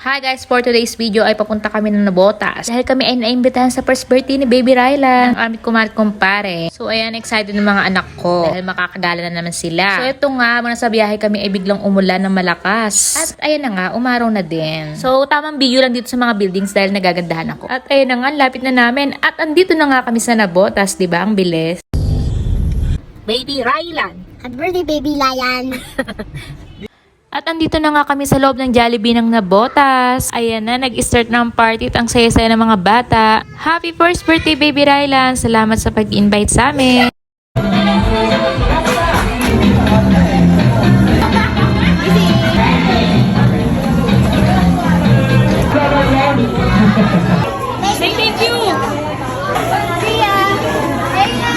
Hi guys, for today's video ay papunta kami ng Nabotas dahil kami ay naimbitahan sa first birthday ni Baby Rylan, ang aming kumarit kumpare. So ayan, excited ng mga anak ko dahil makakagala na naman sila. So ito nga, muna sa biyahe kami ay biglang umulan ng malakas. At ayan na nga, umaraw na din. So tamang video lang dito sa mga buildings dahil nagagandahan ako. At ayan na nga, lapit na namin. At andito na nga kami sa Nabotas, di ba? Ang bilis. Baby Rylan! Happy birthday, Baby Lion! At andito na nga kami sa loob ng Jollibee ng Nabotas. Ayan na, nag-start ng party at ang saya-saya ng mga bata. Happy first birthday, Baby Rylan! Salamat sa pag-invite sa amin. Say thank you! See ya! Thank you!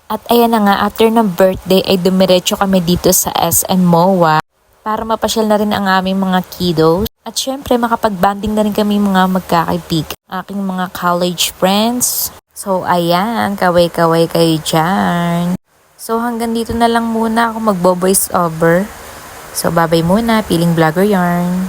At ayan na nga, after ng birthday ay dumiretso kami dito sa SM MOA para mapasyal na rin ang aming mga kiddos. At syempre makapag-banding na rin kami mga magkakaibig, aking mga college friends. So ayan, kaway-kaway kayo dyan. So hanggang dito na lang muna ako magbo-voice over. So bye-bye muna, Piling Vlogger Yarn.